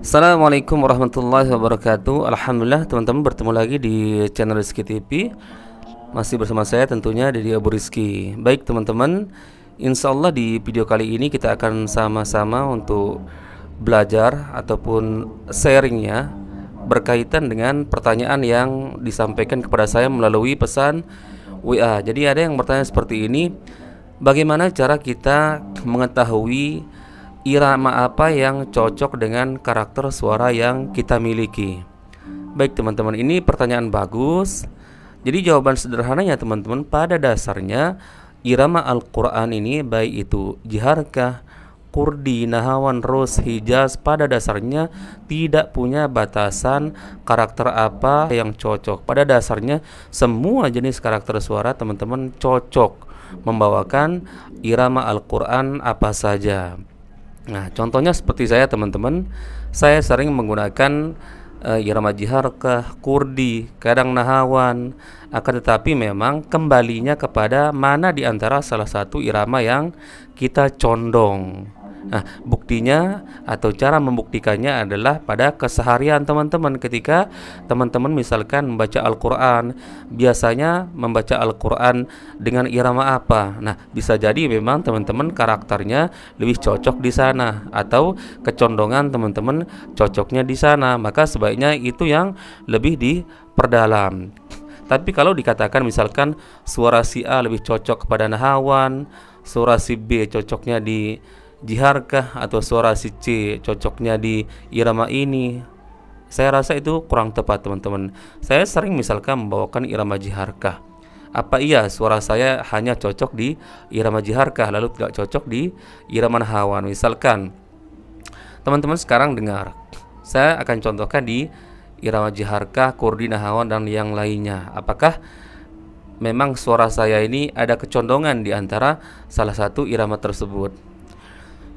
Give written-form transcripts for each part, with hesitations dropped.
Assalamualaikum warahmatullahi wabarakatuh. Alhamdulillah teman-teman bertemu lagi di channel Rizky TV. Masih bersama saya tentunya Dede Abu Rizky. Baik teman-teman, insya Allah di video kali ini kita akan sama-sama untuk belajar ataupun sharingnya berkaitan dengan pertanyaan yang disampaikan kepada saya melalui pesan WA. Jadi ada yang bertanya seperti ini, bagaimana cara kita mengetahui irama apa yang cocok dengan karakter suara yang kita miliki? Baik teman-teman, ini pertanyaan bagus. Jadi jawaban sederhananya teman-teman, pada dasarnya irama Al-Quran ini baik itu jiharkah, kurdi, nahawan, ros, hijaz, pada dasarnya tidak punya batasan karakter apa yang cocok. Pada dasarnya semua jenis karakter suara teman-teman cocok membawakan irama Al-Quran apa saja. Nah, contohnya seperti saya teman-teman, saya sering menggunakan irama jiharkah, kurdi, kadang nahawan. Akan tetapi memang kembalinya kepada mana di antara salah satu irama yang kita condong. Nah, buktinya atau cara membuktikannya adalah pada keseharian teman-teman. Ketika teman-teman misalkan membaca Al-Quran, biasanya membaca Al-Quran dengan irama apa? Nah, bisa jadi memang teman-teman karakternya lebih cocok di sana, atau kecondongan teman-teman cocoknya di sana. Maka sebaiknya itu yang lebih diperdalam. Tapi kalau dikatakan misalkan suara si A lebih cocok kepada nahawan, suara si B cocoknya di jiharkah, atau suara si C cocoknya di irama ini, saya rasa itu kurang tepat teman-teman. Saya sering misalkan membawakan irama jiharkah. Apa iya suara saya hanya cocok di irama jiharkah lalu tidak cocok di irama nahawan? Misalkan teman-teman sekarang dengar, saya akan contohkan di irama jiharkah, kurdi, nahawan, dan yang lainnya. Apakah memang suara saya ini ada kecondongan di antara salah satu irama tersebut?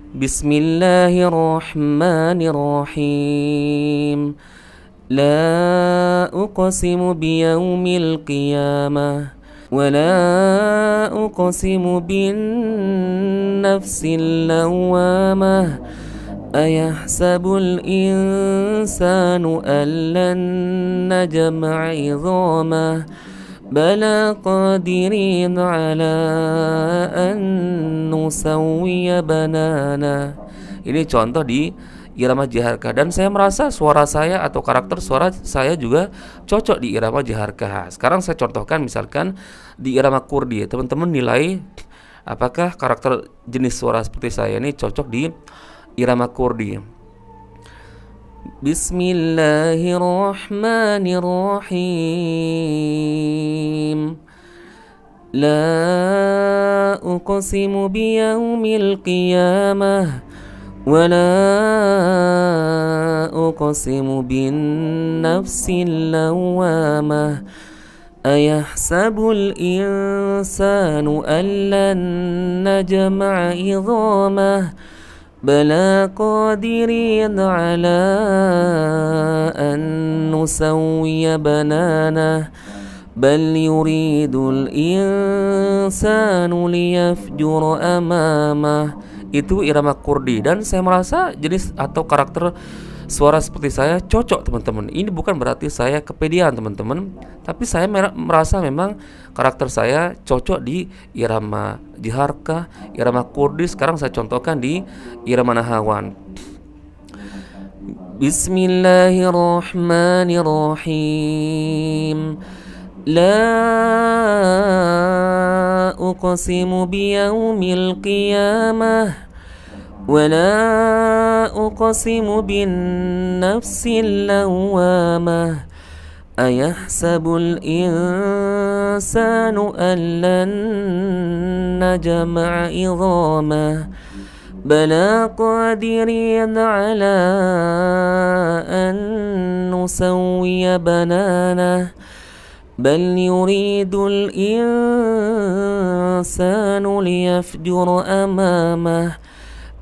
Bismillahirrahmanirrahim. La uqsimu biyaumil qiyamah wa la uqsimu bin nafsil lawamah. Ayahsabul insanu allan najma'a idhamah. Bala qadirin ala an nusawwiya banana. Ini contoh di irama jiharkah, dan saya merasa suara saya atau karakter suara saya juga cocok di irama jiharkah. Sekarang saya contohkan misalkan di irama kurdi. Teman-teman nilai apakah karakter jenis suara seperti saya ini cocok di irama kurdi. Bismillahirrahmanirrahim. La uqsimu biyaumil qiyamah wa la uqsimu bin nafsil lawamah. Ayahsabul insanu allan najma'a idhamah. Bala qadirin ala an nusawwiya banana. Bal yuridul insanu liyafjura amamah. Itu irama kurdi, dan saya merasa jenis atau karakter suara seperti saya cocok teman-teman. Ini bukan berarti saya kepedean teman-teman, tapi saya merasa memang karakter saya cocok di irama jiharkah, irama kurdi. Sekarang saya contohkan di irama nahawan. Bismillahirrahmanirrahim. La uqsimu biyaumil qiyamah wa la uqsimu bin nafsil lawamah. Ayahsabul insanu allan najma'a idhamah. Bala qadirin ala an nusawwiya banana. Bal yuridul insanu liyafjura amamah.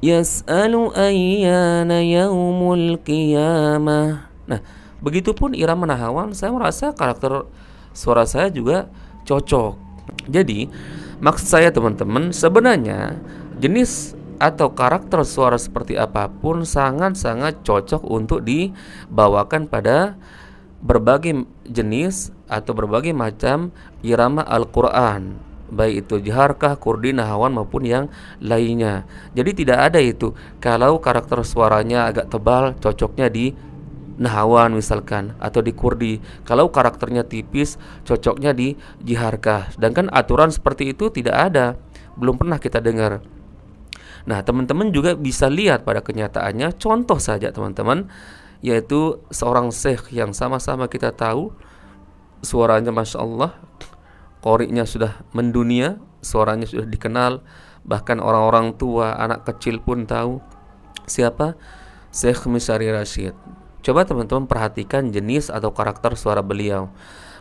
Yas'alu ayyana yaumul qiyamah. Nah, begitupun irama nahawan, saya merasa karakter suara saya juga cocok. Jadi, maksud saya teman-teman, sebenarnya jenis atau karakter suara seperti apapun sangat-sangat cocok untuk dibawakan pada berbagai jenis atau berbagai macam irama Al-Quran, baik itu jiharkah, kurdi, nahawan maupun yang lainnya. Jadi tidak ada itu kalau karakter suaranya agak tebal cocoknya di nahawan misalkan, atau di kurdi. Kalau karakternya tipis cocoknya di jiharkah. Sedangkan aturan seperti itu tidak ada, belum pernah kita dengar. Nah, teman-teman juga bisa lihat pada kenyataannya. Contoh saja teman-teman, yaitu seorang syekh yang sama-sama kita tahu suaranya Masya Allah, qori'nya sudah mendunia, suaranya sudah dikenal, bahkan orang-orang tua, anak kecil pun tahu. Siapa? Syekh Misyari Rashid. Coba teman-teman perhatikan jenis atau karakter suara beliau.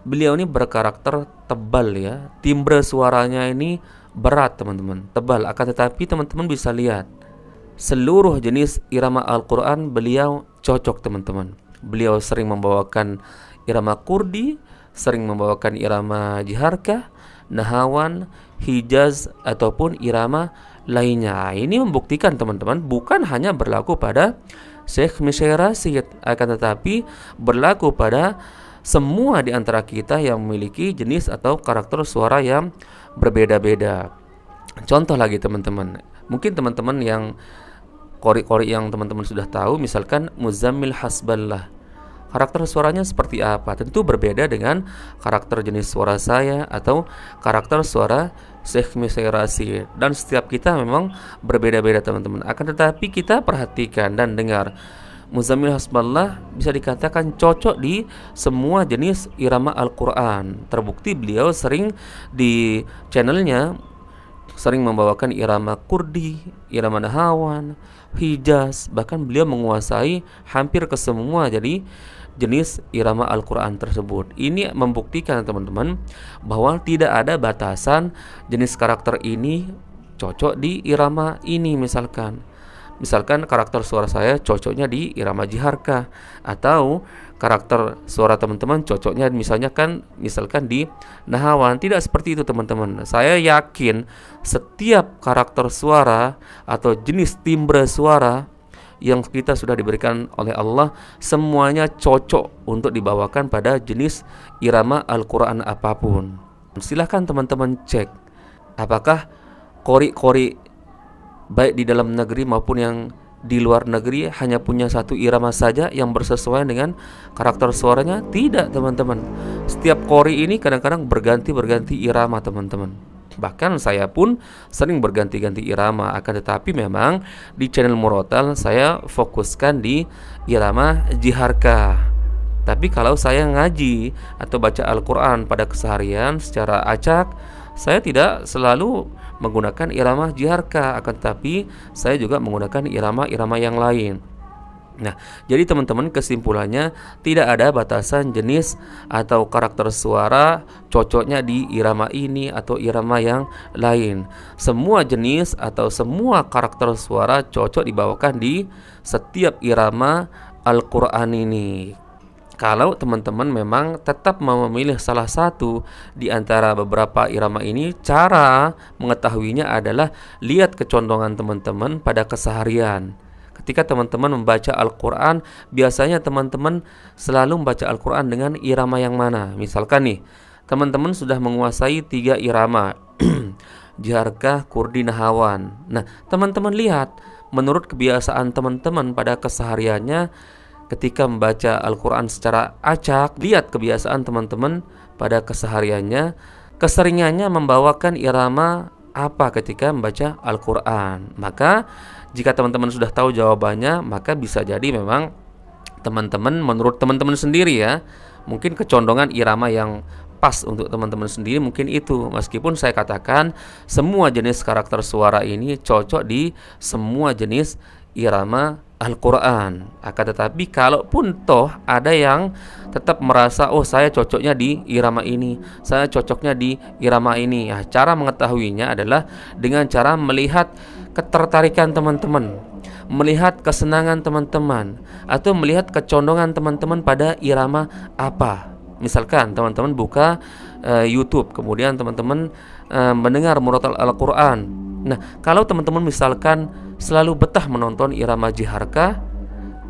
Beliau ini berkarakter tebal ya. Timbre suaranya ini berat teman-teman, tebal. Akan tetapi teman-teman bisa lihat seluruh jenis irama Al-Quran beliau cocok teman-teman. Beliau sering membawakan irama kurdi, sering membawakan irama jiharkah, nahawan, hijaz, ataupun irama lainnya. Ini membuktikan teman-teman bukan hanya berlaku pada Syekh Misyari Rashid, akan tetapi berlaku pada semua di antara kita yang memiliki jenis atau karakter suara yang berbeda-beda. Contoh lagi teman-teman, mungkin teman-teman yang qori-qori yang teman-teman sudah tahu, misalkan Muzammil Hasballah. Karakter suaranya seperti apa? Tentu berbeda dengan karakter jenis suara saya atau karakter suara Syekh Misyari Rashid. Dan setiap kita memang berbeda-beda teman-teman. Akan tetapi kita perhatikan dan dengar, Muzammil Hasballah bisa dikatakan cocok di semua jenis irama Al-Quran. Terbukti beliau sering di channelnya sering membawakan irama kurdi, irama nahawan, hijaz. Bahkan beliau menguasai hampir ke semua jadi jenis irama Al-Quran tersebut. Ini membuktikan teman-teman bahwa tidak ada batasan jenis karakter ini cocok di irama ini. Misalkan karakter suara saya cocoknya di irama jiharkah, atau karakter suara teman-teman cocoknya misalkan di nahawan. Tidak seperti itu teman-teman. Saya yakin setiap karakter suara atau jenis timbre suara yang kita sudah diberikan oleh Allah semuanya cocok untuk dibawakan pada jenis irama Al-Quran apapun. Silahkan teman-teman cek apakah qori-qori baik di dalam negeri maupun yang di luar negeri hanya punya satu irama saja yang bersesuaian dengan karakter suaranya. Tidak teman-teman, setiap qori ini kadang-kadang berganti-ganti irama teman-teman. Bahkan saya pun sering berganti-ganti irama. Akan tetapi memang di channel Murotal saya fokuskan di irama jiharkah. Tapi kalau saya ngaji atau baca Al-Quran pada keseharian secara acak, saya tidak selalu menggunakan irama jiharkah, akan tetapi saya juga menggunakan irama-irama yang lain. Nah, jadi teman-teman kesimpulannya tidak ada batasan jenis atau karakter suara cocoknya di irama ini atau irama yang lain. Semua jenis atau semua karakter suara cocok dibawakan di setiap irama Al-Quran ini. Kalau teman-teman memang tetap mau memilih salah satu di antara beberapa irama ini, cara mengetahuinya adalah lihat kecondongan teman-teman pada keseharian. Ketika teman-teman membaca Al-Quran, biasanya teman-teman selalu membaca Al-Quran dengan irama yang mana? Misalkan nih, teman-teman sudah menguasai 3 irama jiharkah, kurdi, nahawan. Nah, teman-teman lihat menurut kebiasaan teman-teman pada kesehariannya ketika membaca Al-Quran secara acak, lihat kebiasaan teman-teman pada kesehariannya, keseringannya membawakan irama apa ketika membaca Al-Quran. Maka jika teman-teman sudah tahu jawabannya, maka bisa jadi memang teman-teman, menurut teman-teman sendiri ya, mungkin kecondongan irama yang pas untuk teman-teman sendiri mungkin itu. Meskipun saya katakan semua jenis karakter suara ini cocok di semua jenis irama Al-Quran. Akan tetapi kalaupun toh ada yang tetap merasa, oh saya cocoknya di irama ini, saya cocoknya di irama ini, ya, cara mengetahuinya adalah dengan cara melihat ketertarikan teman-teman, melihat kesenangan teman-teman, atau melihat kecondongan teman-teman pada irama apa. Misalkan teman-teman buka YouTube, kemudian teman-teman mendengar Murotal Al-Quran, Nah, kalau teman-teman misalkan selalu betah menonton irama jiharkah,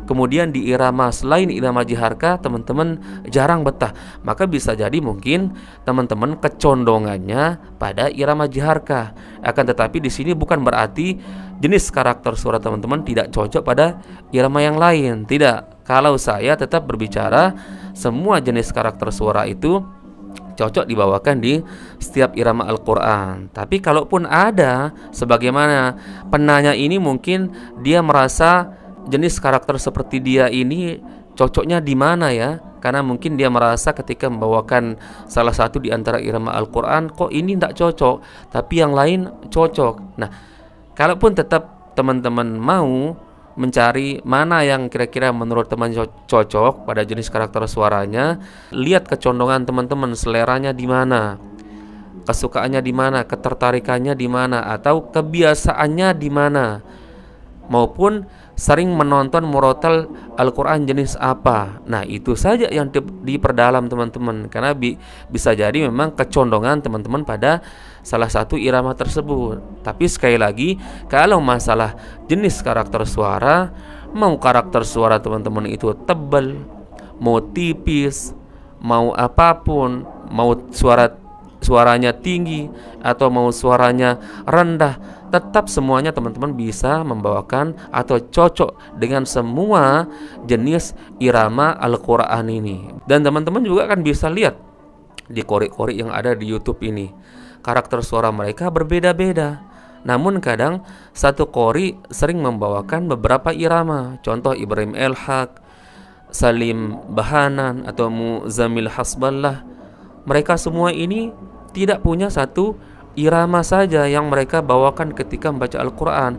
kemudian di irama selain irama jiharkah teman-teman jarang betah, maka bisa jadi mungkin teman-teman kecondongannya pada irama jiharkah. Akan tetapi di sini bukan berarti jenis karakter suara teman-teman tidak cocok pada irama yang lain. Tidak. Kalau saya tetap berbicara semua jenis karakter suara itu cocok dibawakan di setiap irama Al-Quran. Tapi kalaupun ada, sebagaimana penanya ini mungkin dia merasa jenis karakter seperti dia ini cocoknya di mana ya? Karena mungkin dia merasa ketika membawakan salah satu di antara irama Al-Quran, kok ini tidak cocok, tapi yang lain cocok. Nah, kalaupun tetap teman-teman mau mencari mana yang kira-kira menurut teman cocok pada jenis karakter suaranya, lihat kecondongan teman-teman, seleranya di mana, kesukaannya di mana, ketertarikannya di mana, atau kebiasaannya di mana, maupun sering menonton murotal Al-Quran jenis apa. Nah, itu saja yang diperdalam teman-teman, karena bisa jadi memang kecondongan teman-teman pada salah satu irama tersebut. Tapi sekali lagi, kalau masalah jenis karakter suara, mau karakter suara teman-teman itu tebal, mau tipis, mau apapun, mau suaranya tinggi atau mau suaranya rendah, tetap semuanya teman-teman bisa membawakan atau cocok dengan semua jenis irama Al-Quran ini. Dan teman-teman juga kan bisa lihat di qori-qori yang ada di YouTube ini, karakter suara mereka berbeda-beda. Namun kadang satu qori sering membawakan beberapa irama. Contoh Ibrahim El-Haq, Salim Bahanan, atau Muzamil Hasballah. Mereka semua ini tidak punya satu irama saja yang mereka bawakan ketika membaca Al-Quran,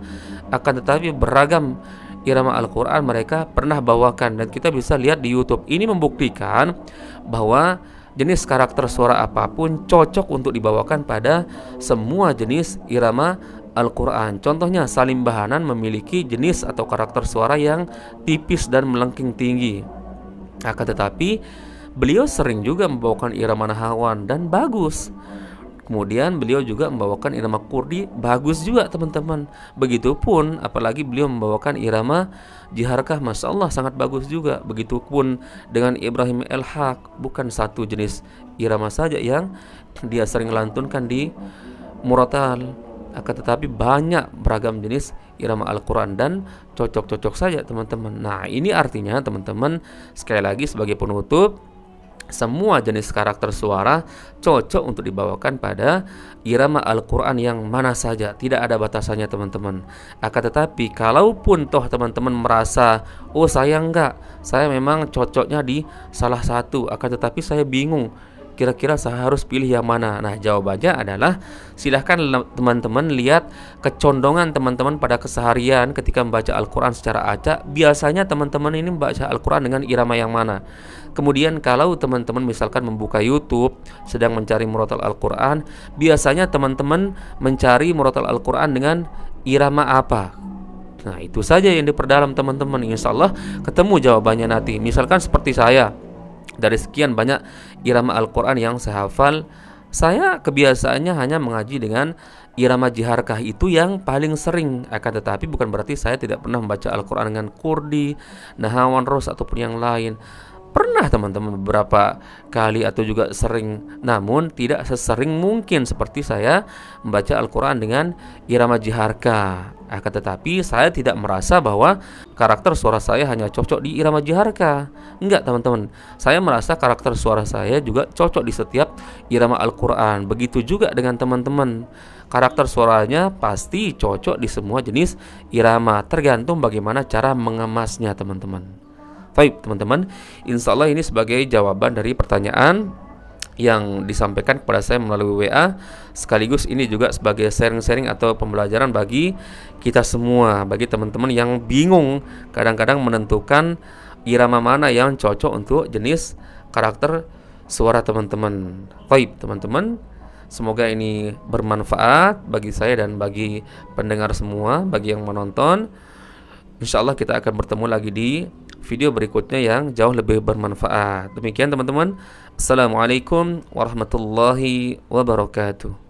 akan tetapi beragam irama Al-Quran mereka pernah bawakan, dan kita bisa lihat di YouTube. Ini membuktikan bahwa jenis karakter suara apapun cocok untuk dibawakan pada semua jenis irama Al-Quran. Contohnya Salim Bahanan memiliki jenis atau karakter suara yang tipis dan melengking tinggi, akan tetapi beliau sering juga membawakan irama nahawan dan bagus. Kemudian beliau juga membawakan irama kurdi, bagus juga teman-teman. Begitupun apalagi beliau membawakan irama jiharkah, Masya Allah sangat bagus juga. Begitupun dengan Ibrahim El-Haq, bukan satu jenis irama saja yang dia sering lantunkan di murotal, akan tetapi banyak beragam jenis irama Al-Quran dan cocok-cocok saja teman-teman. Nah, ini artinya teman-teman, sekali lagi sebagai penutup, semua jenis karakter suara cocok untuk dibawakan pada irama Al-Quran yang mana saja, tidak ada batasannya teman-teman. Akan tetapi kalaupun toh teman-teman merasa, oh saya memang cocoknya di salah satu, akan tetapi saya bingung kira-kira saya harus pilih yang mana. Nah, jawabannya adalah silahkan teman-teman lihat kecondongan teman-teman pada keseharian ketika membaca Al-Quran secara acak. Biasanya teman-teman ini membaca Al-Quran dengan irama yang mana. Kemudian kalau teman-teman misalkan membuka YouTube sedang mencari murotal Al-Quran, biasanya teman-teman mencari murotal Al-Quran dengan irama apa. Nah, itu saja yang diperdalam teman-teman. Insya Allah ketemu jawabannya nanti. Misalkan seperti saya, dari sekian banyak irama Al-Quran yang saya hafal, saya kebiasaannya hanya mengaji dengan irama jiharkah, itu yang paling sering. Akan tetapi bukan berarti saya tidak pernah membaca Al-Quran dengan kurdi, nahawan, ros, ataupun yang lain. Pernah teman-teman beberapa kali atau juga sering, namun tidak sesering mungkin seperti saya membaca Al-Quran dengan irama jiharkah. Akan tetapi saya tidak merasa bahwa karakter suara saya hanya cocok di irama jiharkah. Enggak teman-teman, saya merasa karakter suara saya juga cocok di setiap irama Al-Quran. Begitu juga dengan teman-teman, karakter suaranya pasti cocok di semua jenis irama, tergantung bagaimana cara mengemasnya teman-teman. Baik teman-teman, insya Allah ini sebagai jawaban dari pertanyaan yang disampaikan kepada saya melalui WA, sekaligus ini juga sebagai sharing-sharing atau pembelajaran bagi kita semua, bagi teman-teman yang bingung kadang-kadang menentukan irama mana yang cocok untuk jenis karakter suara teman-teman. Baik teman-teman, semoga ini bermanfaat bagi saya dan bagi pendengar semua, bagi yang menonton. Insya Allah kita akan bertemu lagi di video berikutnya yang jauh lebih bermanfaat. Demikian teman-teman. Assalamualaikum warahmatullahi wabarakatuh.